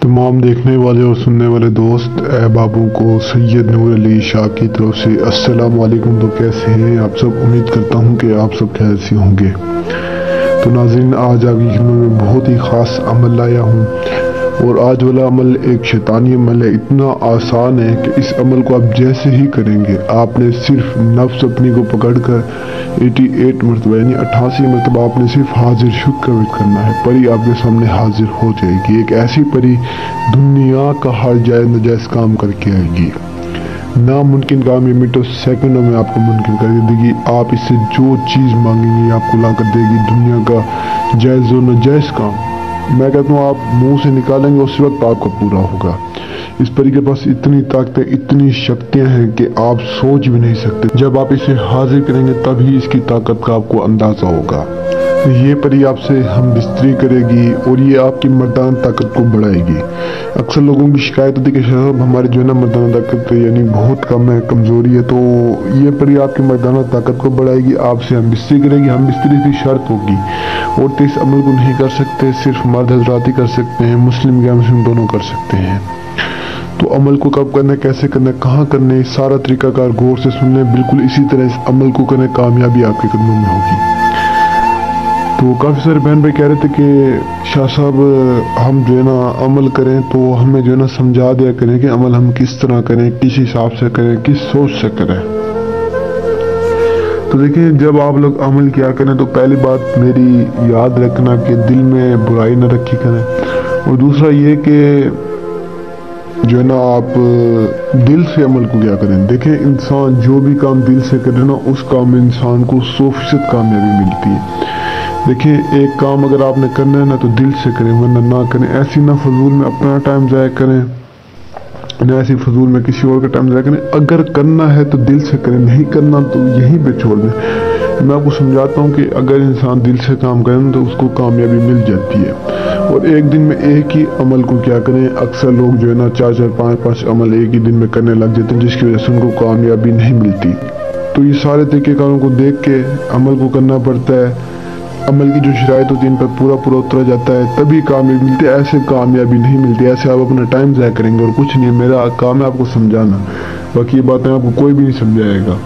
तमाम देखने वाले और सुनने वाले दोस्त अहबाबों को सैयद नूर अली शाह की तरफ से अस्सलाम वालेकुम। तो कैसे हैं आप सब? उम्मीद करता हूं कि आप सब खैर से होंगे। तो नाज़रीन, आज आपकी खिदमत में बहुत ही ख़ास अमल लाया हूं और आज वाला अमल एक शैतानी अमल है। इतना आसान है कि इस अमल को आप जैसे ही करेंगे, आपने सिर्फ नफ्स अपनी को पकड़कर 88 मरतबा यानी 88 मरतबा आपने सिर्फ हाजिर शुद करना है। परी आपके सामने हाजिर हो जाएगी। एक ऐसी परी दुनिया का हर जायज़ नजायज़ काम करके आएगी। नामुमकिन काम ये मिनटों सेकंडों में आपको मुमकिन कर देगी। आप इससे जो चीज़ मांगेंगे आपको ला कर देगी। दुनिया का जायज़ और नाजायज़ काम मैं कहता हूँ आप मुंह से निकालेंगे उस वक्त आपका पूरा होगा। इस परी के पास इतनी ताकतें, इतनी शक्तियां हैं कि आप सोच भी नहीं सकते। जब आप इसे हाजिर करेंगे तभी इसकी ताकत का आपको अंदाजा होगा। ये परी आपसे हम बिस्तरी करेगी और ये आपकी मर्दाना ताकत को बढ़ाएगी। अक्सर लोगों की शिकायत होती है कि साहब हमारी जो है ना मर्दाना ताकत यानी बहुत कम है, कमज़ोरी है। तो ये परी आपकी मर्दाना ताकत को बढ़ाएगी, आपसे हम बिस्तरी करेगी। हम बिस्तरी की शर्त होगी और तो इस अमल को नहीं कर सकते, सिर्फ मर्द हजरात ही कर सकते हैं, मुस्लिम या मुस्लिम दोनों कर सकते हैं। तो अमल को कब करना है, कैसे करना है, कहाँ करना है, सारा तरीकाकार गौर से सुन लें। बिल्कुल इसी तरह इस अमल को करना, कामयाबी आपके कदमों में होगी। तो काफ़ी सारे बहन भाई कह रहे थे कि शाह साहब हम जो है ना अमल करें तो हमें जो है ना समझा दिया करें कि अमल हम किस तरह करें, किस हिसाब से करें, किस सोच से करें। तो देखिए, जब आप लोग अमल किया करें तो पहली बात मेरी याद रखना कि दिल में बुराई न रखी करें। और दूसरा ये कि जो है ना आप दिल से अमल को क्या करें। देखें, इंसान जो भी काम दिल से करे ना उस काम में इंसान को 100% कामयाबी मिलती है। देखिए, एक काम अगर आपने करना है ना तो दिल से करें, वरना ना करें। ऐसी ना फजूल में अपना टाइम ज़ाया करें, ना ऐसी फजूल में किसी और का टाइम ज़ाया करें। अगर करना है तो दिल से करें, नहीं करना तो यहीं पे छोड़ दें। मैं आपको समझाता हूँ कि अगर इंसान दिल से काम करे तो उसको कामयाबी मिल जाती है। और एक दिन में एक ही अमल को क्या करें। अक्सर लोग जो है ना 4-4, 5-5 अमल एक ही दिन में करने लग जाते हैं, जिसकी वजह से उनको कामयाबी नहीं मिलती। तो ये सारे तरीक़ेकारों को देख के अमल को करना पड़ता है। अमल की जो शराइत होती है इन पर पूरा उतरा जाता है, तभी कामयाबी मिलती है। ऐसे कामयाबी नहीं मिलती। ऐसे आप अपना टाइम ज़ाया करेंगे और कुछ नहीं। मेरा काम है आपको समझाना, बाकी ये बातें आपको कोई भी नहीं समझाएगा।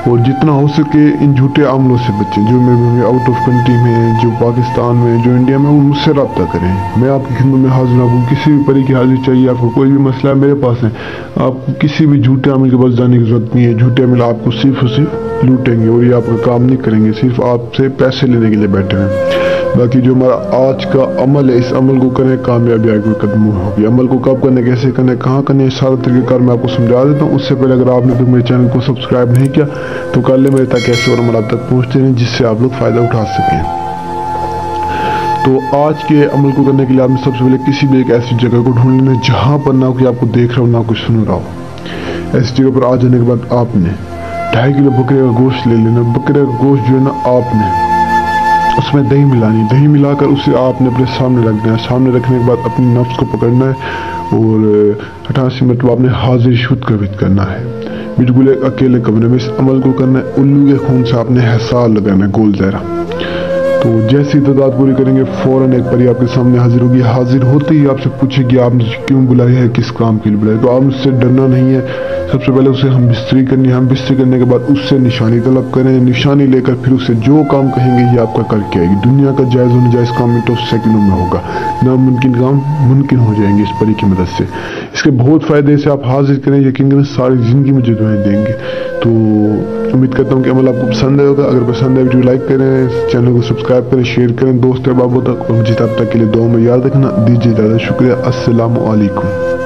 और जितना हो सके इन झूठे अमलों से बचें। जो मेरे आउट ऑफ कंट्री में, जो पाकिस्तान में, जो इंडिया में, वो मुझसे रब्ता करें। मैं आपकी खिदमत में हाजिर हूँ। किसी भी परी की हाजिर चाहिए, आपको कोई भी मसला है मेरे पास है। आपको किसी भी झूठे अमल के पास जाने की जरूरत नहीं है। झूठे अमल आपको सिर्फ और सिर्फ लूटेंगे और ये आपका काम नहीं करेंगे, सिर्फ आपसे पैसे लेने के लिए बैठे हैं। बाकी जो हमारा आज का अमल है, इस अमल को करें, कामयाबी आपके कदमों में होगी। अमल को कब करना, कैसे करना, कहाँ करना, सारा तरीक़ेकार मैं आपको समझा देता हूँ। उससे पहले अगर आपने तो मेरे चैनल को सब्सक्राइब नहीं किया तो कर ले मेरे, ताकि ऐसे और अमल आप तक पहुँचते रहें जिससे आप लोग फ़ायदा उठा सकें। तो आज के अमल को करने के लिए आपने सबसे पहले किसी भी एक ऐसी जगह को ढूंढ लेना जहाँ पर ना कोई आपको देख रहा हो, ना कुछ सुन रहा हो। ऐसी जगह पर आ जाने के बाद आपने 2.5 किलो बकरे का गोश्त ले लेना। बकरे का गोश्त जो है ना आपने उसमें दही मिलानी। दही मिलाकर उसे आपने अपने सामने रख देना। सामने रखने के बाद अपनी नफ्स को पकड़ना है और 88 मरतबा आपने हाजिर शुद करना है। बिल्कुल एक अकेले कमरे में इस अमल को करना है। उल्लू के खून से आपने हिसार लगाना है, गोल दायरा। तो जैसी तादाद पूरी करेंगे फौरन एक परी आपके सामने हाजिर होगी। हाजिर होते ही आपसे पूछेगी आपने क्यों बुलाया है, किस काम के लिए बुलाया। तो आप उससे डरना नहीं है। सबसे पहले उसे हम बिस्तरी करनी है। हम बिस्तरी करने के बाद उससे निशानी तलब करें। निशानी लेकर फिर उसे जो काम कहेंगे ये आपका करके आएगी। दुनिया का जायज़ और नाजायज़ काम मिनटों सेकंडों में होगा। नामुमकिन काम मुमकिन हो जाएंगे इस परी की मदद से। इसके बहुत फ़ायदे से आप हाजिर करें, यकीन करें सारी ज़िंदगी में दुआएं देंगे। तो उम्मीद करता हूँ कि अमल आपको पसंद आएगा। अगर पसंद आए वीडियो लाइक करें, चैनल को सब्सक्राइब करें, शेयर करें दोस्तों अहबाबों तक। और मुझे तब तक के लिए दुआ में याद रखना। दीजिए ज़्यादा शुक्रिया। अस्सलामु अलैकुम।